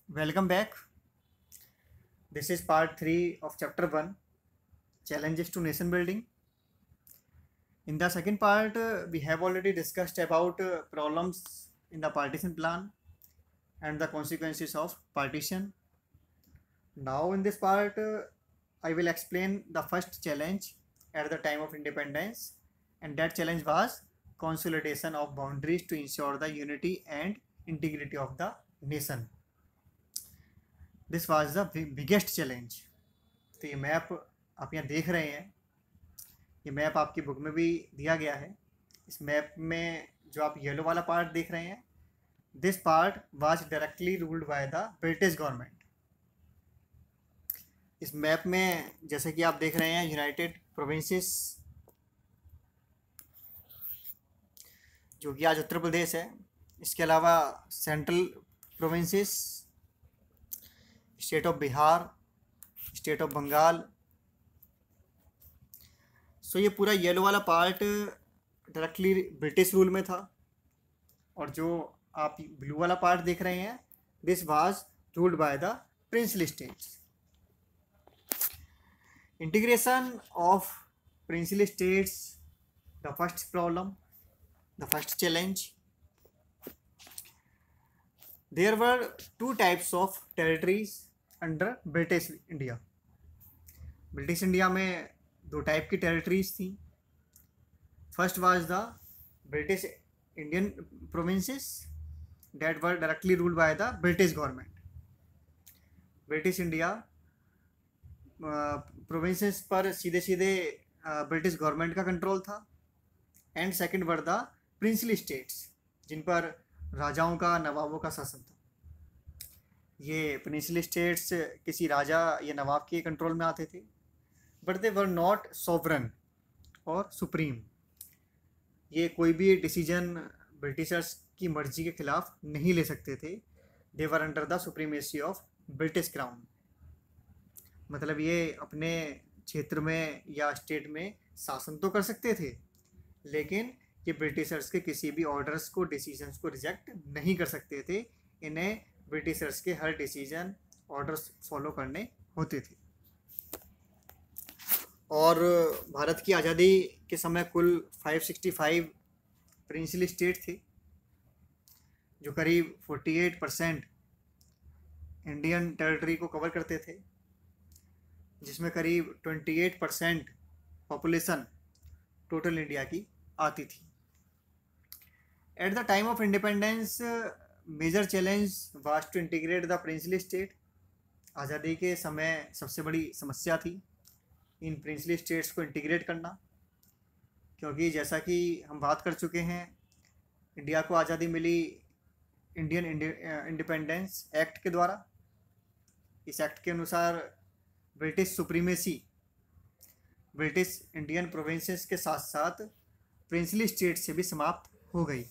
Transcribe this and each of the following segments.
Welcome back. This is part 3 of chapter 1, Challenges to Nation Building. In the second part, we have already discussed about problems in the partition plan and the consequences of partition. Now in this part, I will explain the first challenge at the time of independence, and that challenge was consolidation of boundaries to ensure the unity and integrity of the nation. This was the biggest challenge. तो ये map आप यहाँ देख रहे हैं, ये map आपकी book में भी दिया गया है। इस मैप में जो आप येलो वाला पार्ट देख रहे हैं, this part was directly ruled by the British government. इस मैप में जैसे कि आप देख रहे हैं, यूनाइटेड प्रोविंसेस जो कि आज उत्तर प्रदेश है, इसके अलावा central provinces, state of Bihar, state of Bengal. So ये पूरा येलो वाला पार्ट डायरेक्टली ब्रिटिश रूल में था, और जो आप ब्लू वाला पार्ट देख रहे हैं, this was ruled by the princely states. Integration of princely states, the first problem, the first challenge. There were two types of territories under British India. British India में दो टाइप की territories थी। First was the British Indian provinces that were directly ruled by the British government. British India provinces पर सीधे सीधे British government का control था। And second were the princely states, जिन पर राजाओं का, नवाबों का शासन था। ये प्रिंसली स्टेट्स किसी राजा या नवाब के कंट्रोल में आते थे, but they were not sovereign और सुप्रीम। ये कोई भी डिसीजन ब्रिटिशर्स की मर्जी के खिलाफ नहीं ले सकते थे। They were under the supremacy of British crown. मतलब ये अपने क्षेत्र में या स्टेट में शासन तो कर सकते थे, लेकिन ये ब्रिटिशर्स के किसी भी ऑर्डर्स को, डिसीजंस को रिजेक्ट नहीं कर सकते थे। इन्हें ब्रिटिशर्स के हर डिसीजन, ऑर्डर्स फॉलो करने होते थे। और भारत की आज़ादी के समय कुल 565 प्रिंसली स्टेट थे, जो करीब 48% इंडियन टेरिटरी को कवर करते थे, जिसमें करीब 28% पॉपुलेशन टोटल इंडिया की आती थी। At the time of independence, major challenge was to integrate the princely state. आज़ादी के समय सबसे बड़ी समस्या थी इन प्रिंसली स्टेट्स को इंटीग्रेट करना, क्योंकि जैसा कि हम बात कर चुके हैं, इंडिया को आज़ादी मिली इंडियन इंडिपेंडेंस एक्ट के द्वारा। इस एक्ट के अनुसार British supremacy British Indian provinces के साथ साथ प्रिंसली स्टेट से भी समाप्त हो गई।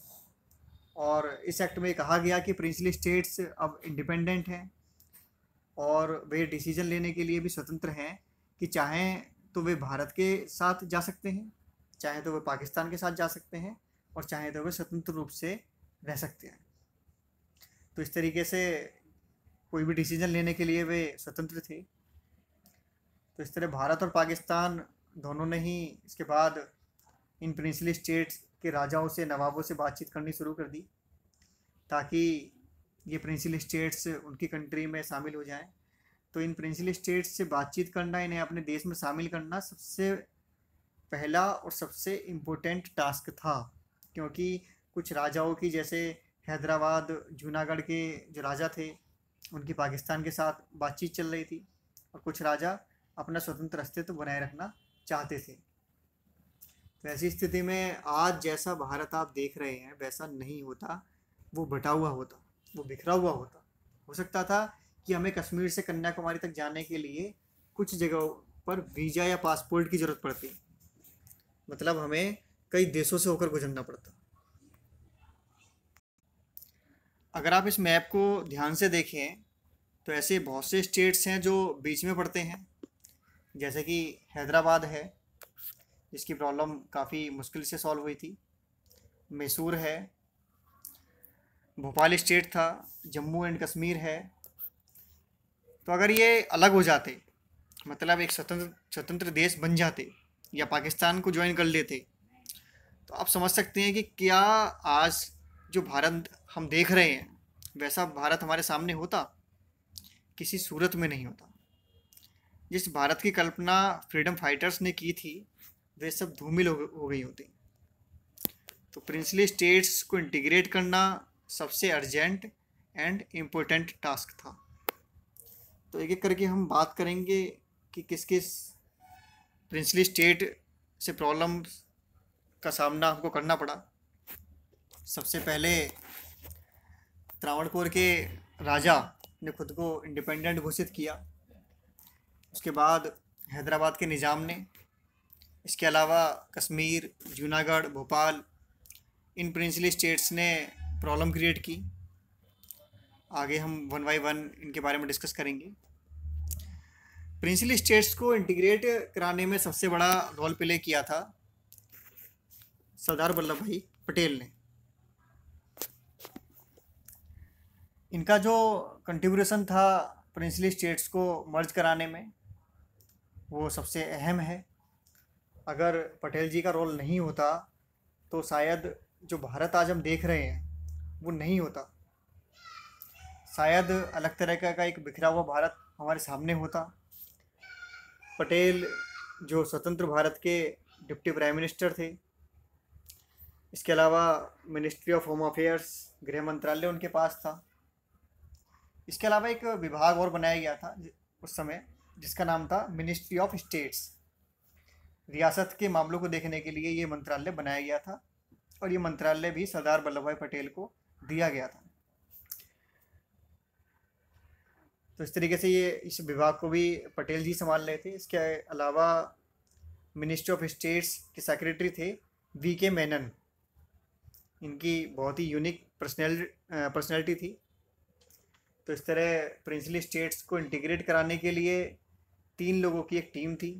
और इस एक्ट में कहा गया कि प्रिंसली स्टेट्स अब इंडिपेंडेंट हैं और वे डिसीजन लेने के लिए भी स्वतंत्र हैं कि चाहें तो वे भारत के साथ जा सकते हैं, चाहे तो वे पाकिस्तान के साथ जा सकते हैं, और चाहे तो वे स्वतंत्र रूप से रह सकते हैं। तो इस तरीके से कोई भी डिसीजन लेने के लिए वे स्वतंत्र थे। तो इस तरह भारत और पाकिस्तान दोनों ने ही इसके बाद इन प्रिंसली स्टेट्स के राजाओं से, नवाबों से बातचीत करनी शुरू कर दी, ताकि ये प्रिंसली स्टेट्स उनकी कंट्री में शामिल हो जाएं। तो इन प्रिंसली स्टेट्स से बातचीत करना, इन्हें अपने देश में शामिल करना सबसे पहला और सबसे इम्पोर्टेंट टास्क था, क्योंकि कुछ राजाओं की, जैसे हैदराबाद, जूनागढ़ के जो राजा थे, उनकी पाकिस्तान के साथ बातचीत चल रही थी, और कुछ राजा अपना स्वतंत्र अस्तित्व बनाए रखना चाहते थे। तो ऐसी स्थिति में आज जैसा भारत आप देख रहे हैं वैसा नहीं होता, वो बटा हुआ होता, वो बिखरा हुआ होता। हो सकता था कि हमें कश्मीर से कन्याकुमारी तक जाने के लिए कुछ जगहों पर वीज़ा या पासपोर्ट की ज़रूरत पड़ती, मतलब हमें कई देशों से होकर गुजरना पड़ता। अगर आप इस मैप को ध्यान से देखें तो ऐसे बहुत से स्टेट्स हैं जो बीच में पड़ते हैं, जैसे कि हैदराबाद है, जिसकी प्रॉब्लम काफ़ी मुश्किल से सॉल्व हुई थी। मैसूर है, भोपाल स्टेट था, जम्मू एंड कश्मीर है, तो अगर ये अलग हो जाते, मतलब एक स्वतंत्र देश बन जाते या पाकिस्तान को ज्वाइन कर लेते, तो आप समझ सकते हैं कि क्या आज जो भारत हम देख रहे हैं वैसा भारत हमारे सामने होता? किसी सूरत में नहीं होता। जिस भारत की कल्पना फ्रीडम फाइटर्स ने की थी वे सब धूमिल हो गई होती। तो प्रिंसली स्टेट्स को इंटीग्रेट करना सबसे अर्जेंट एंड इम्पोर्टेंट टास्क था। तो एक एक करके हम बात करेंगे कि किस किस प्रिंसली स्टेट से प्रॉब्लम का सामना हमको करना पड़ा। सबसे पहले त्रावणकोर के राजा ने खुद को इंडिपेंडेंट घोषित किया। उसके बाद हैदराबाद के निज़ाम ने, इसके अलावा कश्मीर, जूनागढ़, भोपाल, इन प्रिंसली स्टेट्स ने प्रॉब्लम क्रिएट की। आगे हम वन बाई वन इनके बारे में डिस्कस करेंगे। प्रिंसली स्टेट्स को इंटीग्रेट कराने में सबसे बड़ा रोल प्ले किया था सरदार वल्लभ भाई पटेल ने। इनका जो कंट्रीब्यूशन था प्रिंसली स्टेट्स को मर्ज कराने में वो सबसे अहम है। अगर पटेल जी का रोल नहीं होता तो शायद जो भारत आज हम देख रहे हैं वो नहीं होता। शायद अलग तरह का एक बिखरा हुआ भारत हमारे सामने होता। पटेल जो स्वतंत्र भारत के डिप्टी प्राइम मिनिस्टर थे, इसके अलावा मिनिस्ट्री ऑफ होम अफेयर्स, गृह मंत्रालय उनके पास था। इसके अलावा एक विभाग और बनाया गया था उस समय जिसका नाम था मिनिस्ट्री ऑफ स्टेट्स। रियासत के मामलों को देखने के लिए ये मंत्रालय बनाया गया था और ये मंत्रालय भी सरदार वल्लभ भाई पटेल को दिया गया था। तो इस तरीके से ये इस विभाग को भी पटेल जी संभाल रहे थे। इसके अलावा मिनिस्ट्री ऑफ स्टेट्स के सेक्रेटरी थे वी.के. मेनन। इनकी बहुत ही यूनिक पर्सनैलिटी थी। तो इस तरह प्रिंसली स्टेट्स को इंटीग्रेट कराने के लिए 3 लोगों की एक टीम थी।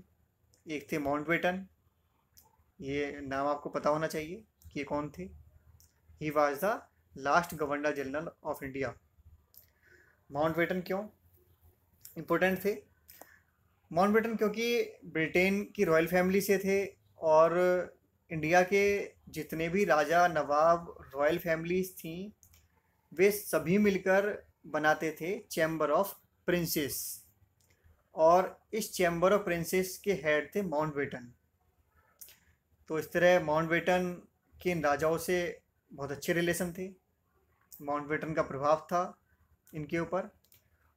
एक थे माउंटबेटन, ये नाम आपको पता होना चाहिए कि ये कौन थे। He was the last governor general of India. Mountbatten क्यों इम्पोर्टेंट थे? माउंटबेटन क्योंकि ब्रिटेन की रॉयल फैमिली से थे और इंडिया के जितने भी राजा, नवाब, रॉयल फैमिलीज थी वे सभी मिलकर बनाते थे चैम्बर ऑफ प्रिंसेस और इस चैम्बर ऑफ प्रिंसेस के हेड थे माउंटबेटन। तो इस तरह माउंटबेटन के इन राजाओं से बहुत अच्छे रिलेशन थे। माउंटबेटन का प्रभाव था इनके ऊपर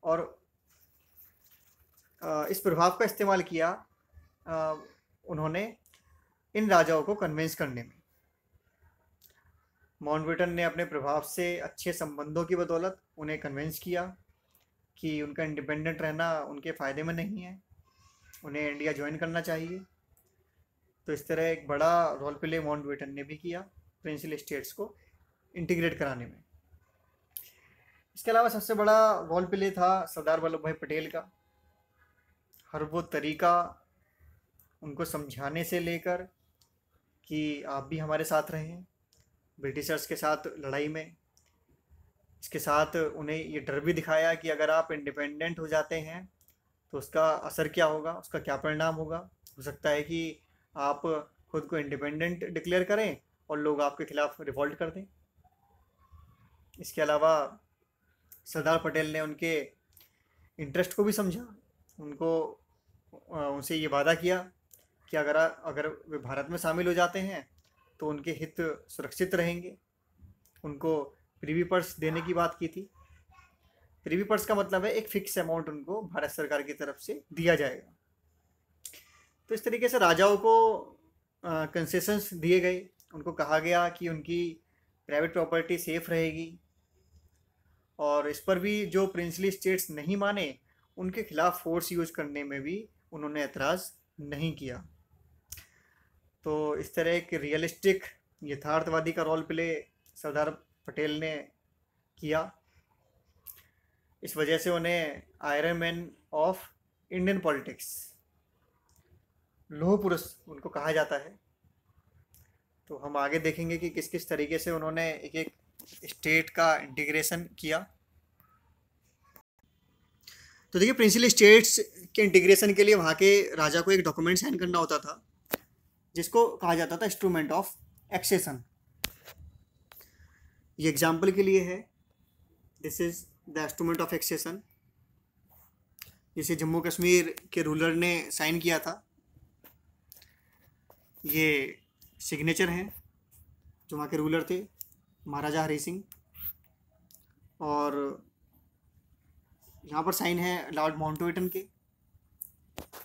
और इस प्रभाव का इस्तेमाल किया उन्होंने इन राजाओं को कन्विंस करने में। माउंटबेटन ने अपने प्रभाव से अच्छे संबंधों की बदौलत उन्हें कन्विंस किया कि उनका इंडिपेंडेंट रहना उनके फ़ायदे में नहीं है, उन्हें इंडिया ज्वाइन करना चाहिए। तो इस तरह एक बड़ा रोल प्ले माउंटबेटन ने भी किया प्रिंसली स्टेट्स को इंटीग्रेट कराने में। इसके अलावा सबसे बड़ा रोल प्ले था सरदार वल्लभ भाई पटेल का। हर वो तरीका उनको समझाने से लेकर कि आप भी हमारे साथ रहें ब्रिटिशर्स के साथ लड़ाई में, इसके साथ उन्हें ये डर भी दिखाया कि अगर आप इंडिपेंडेंट हो जाते हैं तो उसका असर क्या होगा, उसका क्या परिणाम होगा। हो सकता है कि आप खुद को इंडिपेंडेंट डिक्लेयर करें और लोग आपके खिलाफ रिवॉल्ट कर दें। इसके अलावा सरदार पटेल ने उनके इंटरेस्ट को भी समझा। उनसे ये वादा किया कि अगर वे भारत में शामिल हो जाते हैं तो उनके हित सुरक्षित रहेंगे। उनको प्रीवी पर्स देने की बात की थी। प्रीवी पर्स का मतलब है एक फिक्स अमाउंट उनको भारत सरकार की तरफ से दिया जाएगा। तो इस तरीके से राजाओं को कंसेशंस दिए गए। उनको कहा गया कि उनकी प्राइवेट प्रॉपर्टी सेफ रहेगी और इस पर भी जो प्रिंसली स्टेट्स नहीं माने उनके खिलाफ फोर्स यूज करने में भी उन्होंने एतराज़ नहीं किया। तो इस तरह एक रियलिस्टिक यथार्थवादी का रोल प्ले सरदार पटेल ने किया। इस वजह से उन्हें iron man of Indian politics, लौह पुरुष उनको कहा जाता है। तो हम आगे देखेंगे कि किस किस तरीके से उन्होंने एक एक स्टेट का इंटीग्रेशन किया। तो देखिए, प्रिंसिली स्टेट्स के इंटीग्रेशन के लिए वहाँ के राजा को एक डॉक्यूमेंट साइन करना होता था, जिसको कहा जाता था इंस्ट्रूमेंट ऑफ एक्सेशन। ये एग्जाम्पल के लिए है, this is the instrument of accession, जिसे जम्मू कश्मीर के रूलर ने साइन किया था। ये सिग्नेचर हैं जो वहाँ के रूलर थे, महाराजा हरी सिंह, और यहाँ पर साइन है लॉर्ड माउंटबेटन के,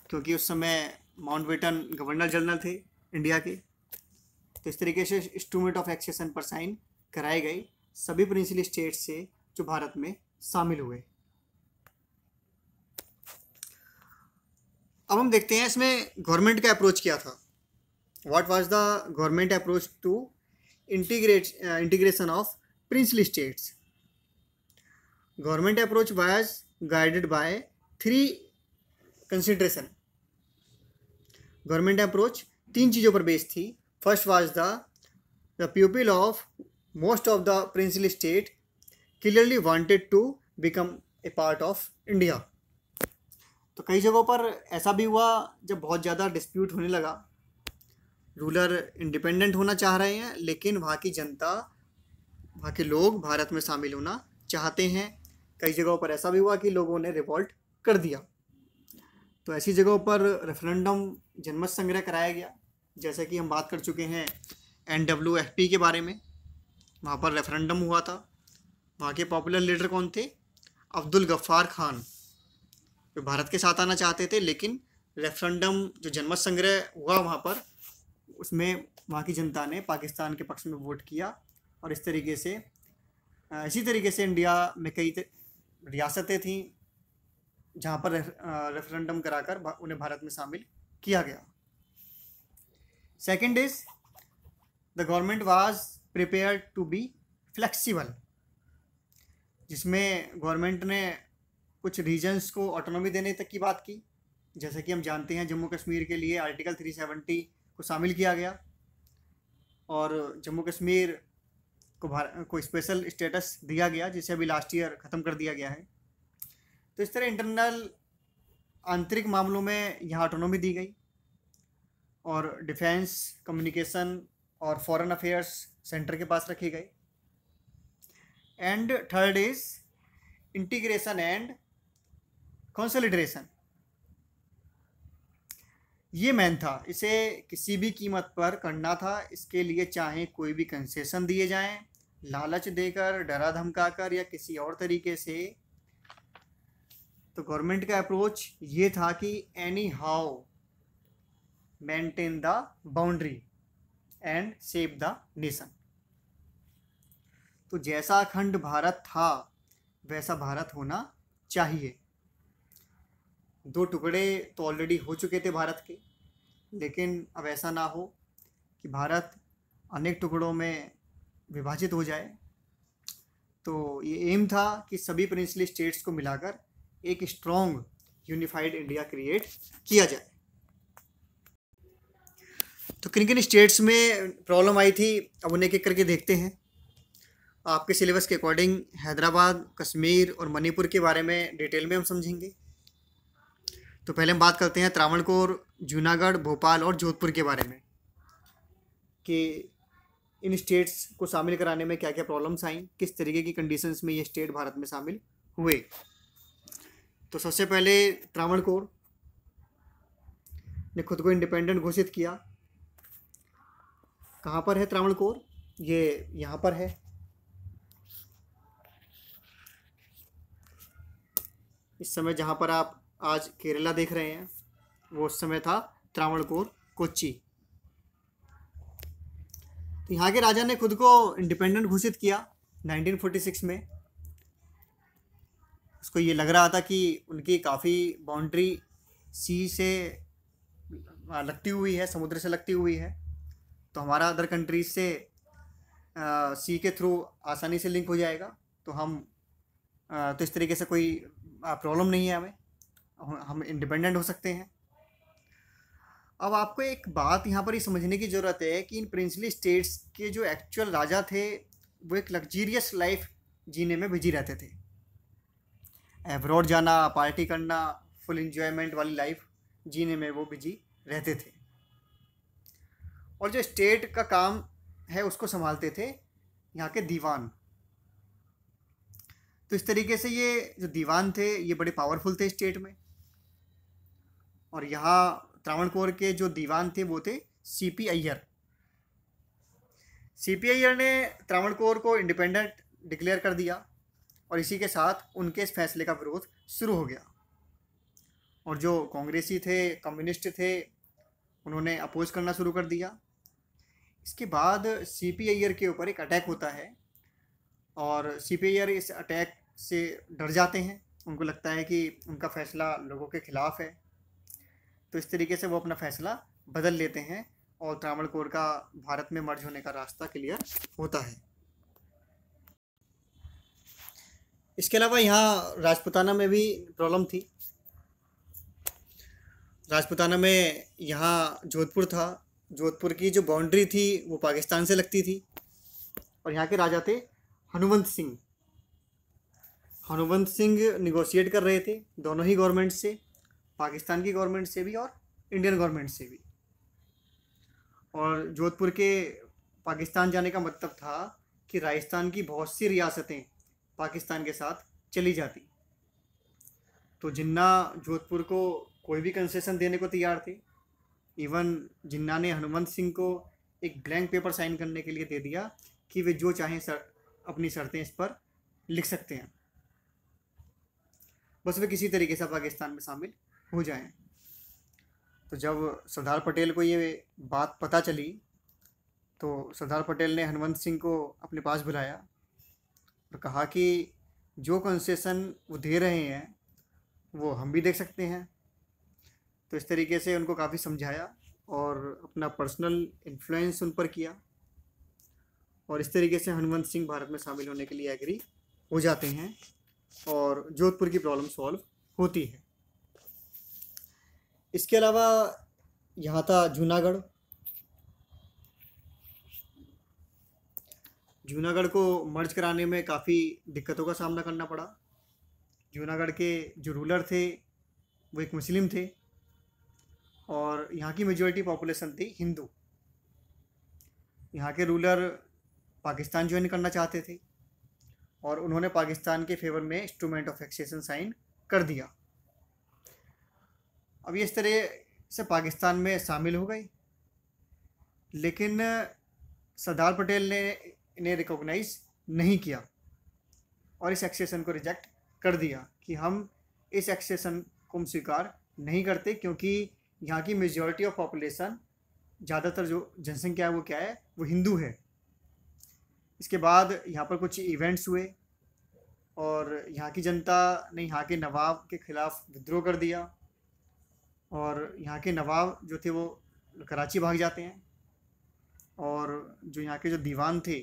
क्योंकि उस समय माउंटबेटन गवर्नर जनरल थे इंडिया के। तो इस तरीके से इंस्ट्रूमेंट ऑफ एक्सेशन पर साइन कराए गए सभी प्रिंसिली स्टेट्स से जो भारत में शामिल हुए। अब हम देखते हैं इसमें गवर्नमेंट का अप्रोच क्या था। What was the government approach to integration of princely states? Government approach was guided by 3 consideration. Government approach 3 चीज़ों पर बेस्ड थी। First was the people of most of the princely state clearly wanted to become a part of India. तो कई जगहों पर ऐसा भी हुआ जब बहुत ज़्यादा डिस्प्यूट होने लगा, रूलर इंडिपेंडेंट होना चाह रहे हैं, लेकिन वहाँ की जनता, वहाँ के लोग भारत में शामिल होना चाहते हैं। कई जगहों पर ऐसा भी हुआ कि लोगों ने रिवॉल्ट कर दिया। तो ऐसी जगहों पर रेफरेंडम, जनमत संग्रह कराया गया। जैसे कि हम बात कर चुके हैं NWFP के बारे में, वहाँ पर रेफरेंडम हुआ था। वहाँ के पॉपुलर लीडर कौन थे? अब्दुल गफ्फार खान, जो भारत के साथ आना चाहते थे, लेकिन रेफरेंडम जो जनमत संग्रह हुआ वहाँ पर, उसमें वहाँ की जनता ने पाकिस्तान के पक्ष में वोट किया। और इसी तरीके से इंडिया में कई रियासतें थीं जहाँ पर रेफरेंडम कराकर उन्हें भारत में शामिल किया गया। Second is the government was prepared to be flexible, जिसमें गवर्नमेंट ने कुछ रीजन्स को ऑटोनॉमी देने तक की बात की। जैसे कि हम जानते हैं जम्मू कश्मीर के लिए आर्टिकल 370 को शामिल किया गया और जम्मू कश्मीर को स्पेशल स्टेटस दिया गया, जिसे अभी लास्ट ईयर ख़त्म कर दिया गया है। तो इस तरह इंटरनल, आंतरिक मामलों में यहाँ ऑटोनॉमी दी गई और डिफेंस, कम्युनिकेशन और फॉरेन अफेयर्स सेंटर के पास रखे गए। And third is integration and consolidation. ये मेन था, इसे किसी भी कीमत पर करना था। इसके लिए चाहे कोई भी कंसेशन दिए जाएं, लालच देकर, डरा धमकाकर या किसी और तरीके से। तो गवर्नमेंट का अप्रोच ये था कि any how maintain the boundary and save the nation. तो जैसा अखंड भारत था वैसा भारत होना चाहिए। 2 टुकड़े तो ऑलरेडी हो चुके थे भारत के, लेकिन अब ऐसा ना हो कि भारत अनेक टुकड़ों में विभाजित हो जाए। तो ये एम था कि सभी प्रिंसली स्टेट्स को मिलाकर एक स्ट्रॉन्ग यूनिफाइड इंडिया क्रिएट किया जाए। तो किन किन स्टेट्स में प्रॉब्लम आई थी, अब उन्हें एक करके देखते हैं। आपके सिलेबस के अकॉर्डिंग हैदराबाद, कश्मीर और मणिपुर के बारे में डिटेल में हम समझेंगे। तो पहले हम बात करते हैं त्रावणकोर, जूनागढ़, भोपाल और जोधपुर के बारे में, कि इन स्टेट्स को शामिल कराने में क्या क्या प्रॉब्लम्स आई, किस तरीके की कंडीशंस में ये स्टेट भारत में शामिल हुए। तो सबसे पहले त्रावणकोर ने खुद को इंडिपेंडेंट घोषित किया। कहाँ पर है त्रावणकोर? ये यहाँ पर है। इस समय जहाँ पर आप आज केरला देख रहे हैं, वो उस समय था त्रावणकोर, कोच्चि। तो यहाँ के राजा ने खुद को इंडिपेंडेंट घोषित किया 1946 में। उसको ये लग रहा था कि उनकी काफ़ी बाउंड्री सी से लगती हुई है, समुद्र से लगती हुई है, तो हमारा अदर कंट्रीज से सी के थ्रू आसानी से लिंक हो जाएगा। तो हम तो इस तरीके से कोई प्रॉब्लम नहीं है, हम इंडिपेंडेंट हो सकते हैं। अब आपको एक बात यहाँ पर ही समझने की ज़रूरत है कि इन प्रिंसली स्टेट्स के जो एक्चुअल राजा थे वो एक लग्जीरियस लाइफ जीने में बिजी रहते थे। एब्रॉड जाना, पार्टी करना, फुल इंजॉयमेंट वाली लाइफ जीने में वो बिजी रहते थे। और जो स्टेट का काम है उसको संभालते थे यहाँ के दीवान। तो इस तरीके से ये जो दीवान थे ये बड़े पावरफुल थे स्टेट में। और यहाँ त्रावणकोर के जो दीवान थे वो थे सीपी अय्यर। सीपी अय्यर ने त्रावणकोर को इंडिपेंडेंट डिक्लेयर कर दिया और इसी के साथ उनके इस फैसले का विरोध शुरू हो गया। और जो कांग्रेसी थे, कम्युनिस्ट थे, उन्होंने अपोज करना शुरू कर दिया। इसके बाद सीपी अय्यर के ऊपर एक अटैक होता है और सीपी अय्यर इस अटैक से डर जाते हैं। उनको लगता है कि उनका फैसला लोगों के खिलाफ है। तो इस तरीके से वो अपना फैसला बदल लेते हैं और त्रावणकोर का भारत में मर्ज होने का रास्ता क्लियर होता है। इसके अलावा यहाँ राजपूताना में भी प्रॉब्लम थी। राजपूताना में यहाँ जोधपुर था। जोधपुर की जो बाउंड्री थी वो पाकिस्तान से लगती थी और यहाँ के राजा थे हनुमंत सिंह। हनुमंत सिंह निगोशिएट कर रहे थे दोनों ही गवर्नमेंट से, पाकिस्तान की गवर्नमेंट से भी और इंडियन गवर्नमेंट से भी। और जोधपुर के पाकिस्तान जाने का मतलब था कि राजस्थान की बहुत सी रियासतें पाकिस्तान के साथ चली जाती। तो जिन्ना जोधपुर को कोई भी कंसेशन देने को तैयार थे। इवन जिन्ना ने हनुमंत सिंह को एक ब्लैंक पेपर साइन करने के लिए दे दिया कि वे जो चाहें अपनी शर्तें इस पर लिख सकते हैं, बस वे किसी तरीके से पाकिस्तान में शामिल हो जाएं। तो जब सरदार पटेल को ये बात पता चली तो सरदार पटेल ने हनुमंत सिंह को अपने पास बुलाया और कहा कि जो कंसेशन वो दे रहे हैं वो हम भी देख सकते हैं। तो इस तरीके से उनको काफ़ी समझाया और अपना पर्सनल इन्फ्लुएंस उन पर किया और इस तरीके से हनुमंत सिंह भारत में शामिल होने के लिए एग्री हो जाते हैं और जोधपुर की प्रॉब्लम सॉल्व होती है। इसके अलावा यहाँ था जूनागढ़। जूनागढ़ को मर्ज कराने में काफ़ी दिक्कतों का सामना करना पड़ा। जूनागढ़ के जो रूलर थे वो एक मुस्लिम थे और यहाँ की मेजॉरिटी पॉपुलेशन थी हिंदू। यहाँ के रूलर पाकिस्तान ज्वाइन करना चाहते थे और उन्होंने पाकिस्तान के फेवर में इंस्ट्रूमेंट ऑफ एक्सेशन साइन कर दिया। अब ये इस तरह से पाकिस्तान में शामिल हो गए, लेकिन सरदार पटेल ने इन्हें रिकॉग्नाइज नहीं किया और इस एक्सेशन को रिजेक्ट कर दिया कि हम इस एक्सेशन को स्वीकार नहीं करते, क्योंकि यहाँ की मेजॉरिटी ऑफ पॉपुलेशन, ज़्यादातर जो जनसंख्या है वो क्या है, वो हिंदू है। इसके बाद यहाँ पर कुछ इवेंट्स हुए और यहाँ की जनता ने यहाँ के नवाब के ख़िलाफ़ विद्रोह कर दिया और यहाँ के नवाब जो थे वो कराची भाग जाते हैं और जो यहाँ के जो दीवान थे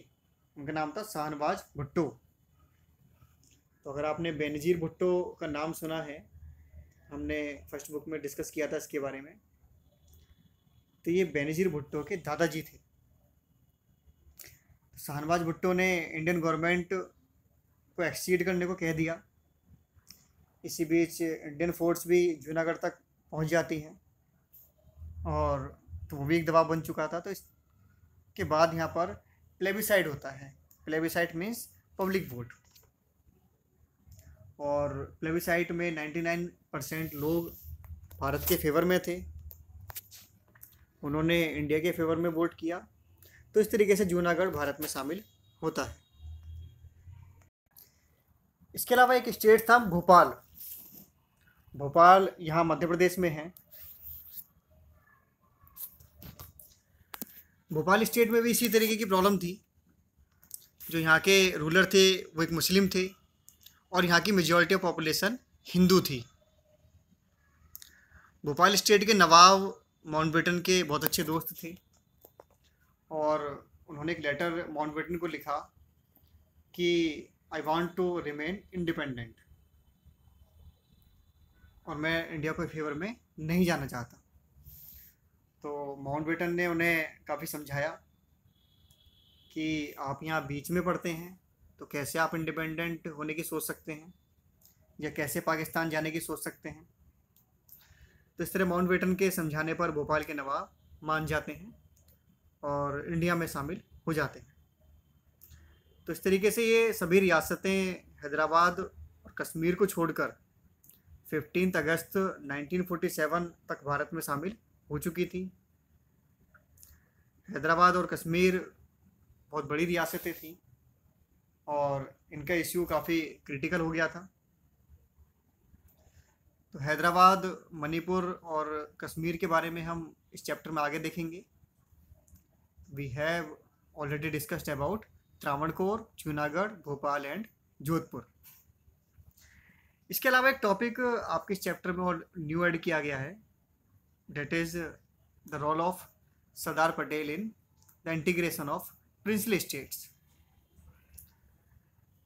उनका नाम था शाहनवाज भुट्टो। तो अगर आपने बेनज़ीर भुट्टो का नाम सुना है, हमने फर्स्ट बुक में डिस्कस किया था इसके बारे में, तो ये बेनज़ीर भुट्टो के दादाजी थे। शाहनवाज भुट्टो ने इंडियन गवर्नमेंट को एक्सीड करने को कह दिया। इसी बीच इंडियन फोर्स भी जूनागढ़ तक पहुंच जाती हैं और तो वो भी एक दबाव बन चुका था। तो इसके बाद यहाँ पर प्लेबिसाइड होता है। प्लेबिसाइड मीन्स पब्लिक वोट, और प्लेबिसाइड में 99% लोग भारत के फेवर में थे। उन्होंने इंडिया के फेवर में वोट किया। तो इस तरीके से जूनागढ़ भारत में शामिल होता है। इसके अलावा एक स्टेट था भोपाल। भोपाल यहाँ मध्य प्रदेश में है। भोपाल स्टेट में भी इसी तरीके की प्रॉब्लम थी। जो यहाँ के रूलर थे वो एक मुस्लिम थे और यहाँ की मेजॉरिटी ऑफ पॉपुलेशन हिंदू थी। भोपाल स्टेट के नवाब माउंटबेटन के बहुत अच्छे दोस्त थे और उन्होंने एक लेटर माउंटबेटन को लिखा कि I want to remain independent और मैं इंडिया के फेवर में नहीं जाना चाहता। तो माउंटबेटन ने उन्हें काफ़ी समझाया कि आप यहाँ बीच में पड़ते हैं तो कैसे आप इंडिपेंडेंट होने की सोच सकते हैं। या कैसे पाकिस्तान जाने की सोच सकते हैं। तो इस तरह माउंटबेटन के समझाने पर भोपाल के नवाब मान जाते हैं और इंडिया में शामिल हो जाते हैं। तो इस तरीके से ये सभी रियासतें हैदराबाद और कश्मीर को छोड़कर 15 अगस्त 1947 तक भारत में शामिल हो चुकी थी। हैदराबाद और कश्मीर बहुत बड़ी रियासतें थी और इनका इश्यू काफ़ी क्रिटिकल हो गया था। तो हैदराबाद, मणिपुर और कश्मीर के बारे में हम इस चैप्टर में आगे देखेंगे। We have already discussed about Travancore, Junagadh, Bhopal and Jodhpur. इसके अलावा एक टॉपिक आपके इस चैप्टर में और न्यू ऐड किया गया है, that is the role of Sardar Patel in the integration of princely states.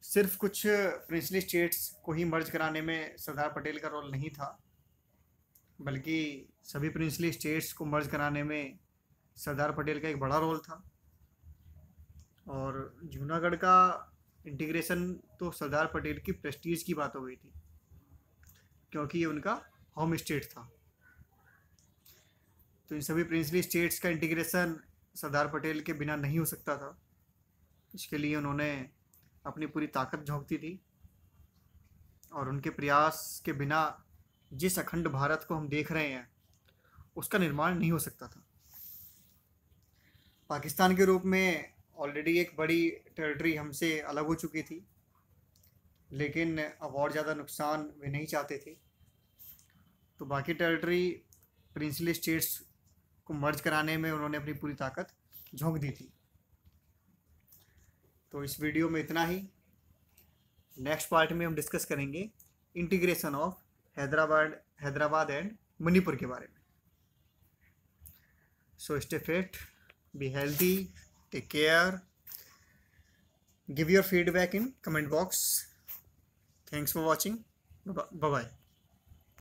सिर्फ कुछ प्रिंसली स्टेट्स को ही मर्ज कराने में सरदार पटेल का रोल नहीं था, बल्कि सभी प्रिंसली स्टेट्स को मर्ज कराने में सरदार पटेल का एक बड़ा रोल था। और जूनागढ़ का इंटीग्रेशन तो सरदार पटेल की प्रेस्टीज की बात हो गई थी, क्योंकि ये उनका होम स्टेट था। तो इन सभी प्रिंसली स्टेट्स का इंटीग्रेशन सरदार पटेल के बिना नहीं हो सकता था। इसके लिए उन्होंने अपनी पूरी ताकत झोंक दी थी और उनके प्रयास के बिना जिस अखंड भारत को हम देख रहे हैं उसका निर्माण नहीं हो सकता था। पाकिस्तान के रूप में ऑलरेडी एक बड़ी टेरिटरी हमसे अलग हो चुकी थी, लेकिन अब और ज़्यादा नुकसान वे नहीं चाहते थे। तो बाकी टेरिटरी प्रिंसली स्टेट्स को मर्ज कराने में उन्होंने अपनी पूरी ताकत झोंक दी थी। तो इस वीडियो में इतना ही। नेक्स्ट पार्ट में हम डिस्कस करेंगे integration of Hyderabad and Manipur के बारे में। So stay fit, be healthy, take care, give your feedback in comment box. Thanks for watching, bye bye.